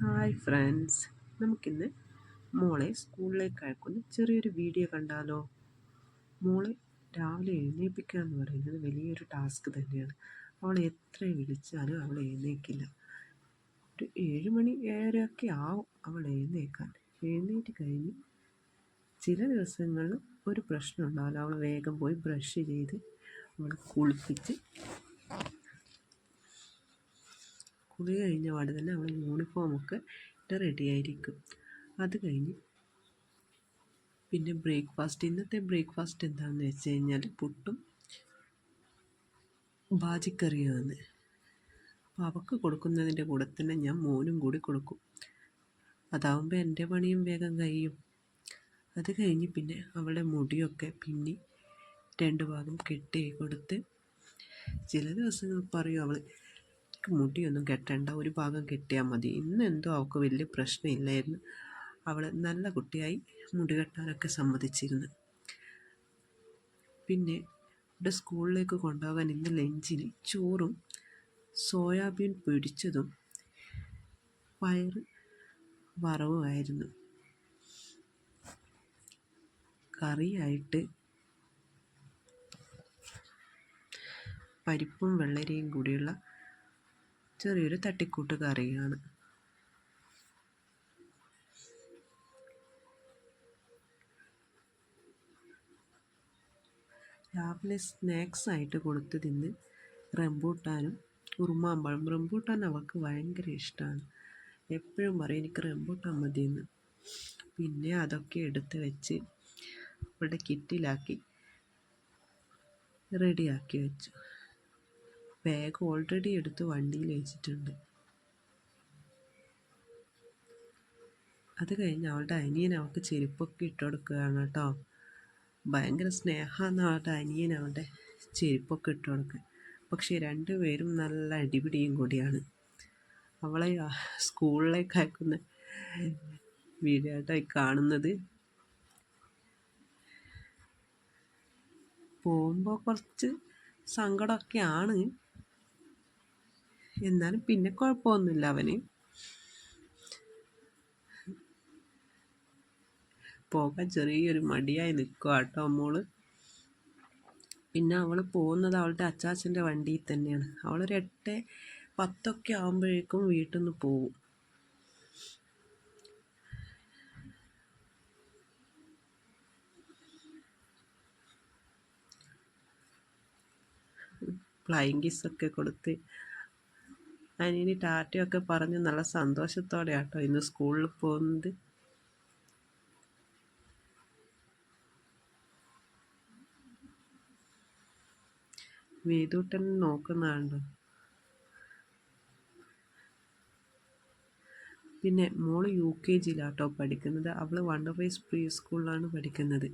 Hi friends, നമുക്കിന്ന് മോളെ സ്കൂളിലേക്ക് അയക്കുന്ന ചെറിയൊരു വീഡിയോ കണ്ടാലോ? മോളെ രാവിലെ എഴുന്നേൽപ്പിക്കുക എന്ന് പറയുന്നത് വലിയൊരു ടാസ്ക് തന്നെയാണ്. അവളെ എത്ര വിളിച്ചാലും അവൾ എഴുന്നേൽക്കില്ല. ഒരു 7 മണി 7:30 ഒക്കെ ആവും അവൾ എഴുന്നേൽക്കാൻ. എഴുന്നേറ്റ് കഴിഞ്ഞ് ചില ദിവസങ്ങളിൽ ഒരു പ്രശ്നം ഉണ്ടാവില്ല. അവൾ വേഗം പോയി ബ്രഷ് ചെയ്ത് അവളെ കുളിപ്പിച്ച് കുളി കഴിഞ്ഞ പാടെ തന്നെ അവൾ യൂണിഫോമൊക്കെ ഇട്ട് റെഡിയായിരിക്കും. അത് കഴിഞ്ഞ് പിന്നെ ഇന്നത്തെ ബ്രേക്ക്ഫാസ്റ്റ് എന്താണെന്ന് വെച്ച് കഴിഞ്ഞാൽ പുട്ടും ബാജിക്കറിയാണ്. അപ്പോൾ അവൾക്ക് കൊടുക്കുന്നതിൻ്റെ കൂടെ തന്നെ ഞാൻ മോനും കൂടി കൊടുക്കും. അതാവുമ്പോൾ എൻ്റെ പണിയും വേഗം കഴിയും. അത് കഴിഞ്ഞ് പിന്നെ അവളുടെ മുടിയൊക്കെ പിന്നെ 2 ഭാഗം കെട്ടി കൊടുത്ത്, ചില ദിവസങ്ങൾ പറയും അവൾ മുടിയൊന്നും കെട്ടണ്ട, ഒരു ഭാഗം കെട്ടിയാൽ മതി. ഇന്നെന്തോ അവൾക്ക് വലിയ പ്രശ്നമില്ലായിരുന്നു. അവൾ നല്ല കുട്ടിയായി മുടി കെട്ടാനൊക്കെ സമ്മതിച്ചിരുന്നു. പിന്നെ ഇവിടെ സ്കൂളിലേക്ക് കൊണ്ടുപോകാൻ ഇന്ന് ലഞ്ചിന് ചോറും സോയാബീൻ പൊരിച്ചതും പയർ വറവുമായിരുന്നു. കറിയായിട്ട് പരിപ്പും വെള്ളരിയും കൂടിയുള്ള ചെറിയൊരു തട്ടിക്കൂട്ട് കറിയാണ്. രാവിലെ സ്നാക്സ് ആയിട്ട് കൊടുത്തത് ഇന്ന് റംബൂട്ടാനും ഉറുമാമ്പഴം. റംബൂട്ടാൻ അവൾക്ക് ഭയങ്കര ഇഷ്ടമാണ്. എപ്പോഴും പറയും എനിക്ക് റംബൂട്ടാൻ മതിയെന്ന്. പിന്നെ അതൊക്കെ എടുത്ത് വെച്ച് അവളുടെ കിറ്റിലാക്കി റെഡിയാക്കി വെച്ചു. ബാഗ് ഓൾറെഡി എടുത്ത് വണ്ടിയിൽ വെച്ചിട്ടുണ്ട്. അത് കഴിഞ്ഞ് അവളുടെ അനിയൻ അവൾക്ക് ചെരുപ്പൊക്കെ ഇട്ട് കൊടുക്കുകയാണ് കേട്ടോ. ഭയങ്കര സ്നേഹമാണ് അവളുടെ അനിയൻ അവളുടെ ചെരുപ്പൊക്കെ ഇട്ട് കൊടുക്കുക. പക്ഷേ 2 പേരും നല്ല അടിപിടിയും കൂടിയാണ്. അവളെ സ്കൂളിലേക്ക് അയക്കുന്ന വീഡിയോ ആയിട്ടായി കാണുന്നത്. പോകുമ്പോൾ കുറച്ച് സങ്കടമൊക്കെയാണ്, എന്നാലും പിന്നെ കുഴപ്പമൊന്നുമില്ല. അവന് പോകാൻ ചെറിയൊരു മടിയായി നിൽക്കുക കേട്ടോ മോള്. പിന്നെ അവൾ പോകുന്നത് അവളുടെ അച്ചാച്ചൻ്റെ വണ്ടിയിൽ തന്നെയാണ്. അവളൊരു 8:10 ആകുമ്പോഴേക്കും വീട്ടിൽ നിന്ന് പോവും. ഫ്ലൈയിങ് കിസ്സൊക്കെ കൊടുത്ത് അനിയന് ടാറ്റയൊക്കെ പറഞ്ഞ് നല്ല സന്തോഷത്തോടെ കേട്ടോ ഇന്ന് സ്കൂളിൽ പോകുന്നത്. വേദൂട്ടൻ നോക്കുന്നതാണ്ടോ. പിന്നെ മോള് UKG പഠിക്കുന്നത്. അവൾ വണ്ടർവൈസ് പ്രീ സ്കൂളിലാണ് പഠിക്കുന്നത്.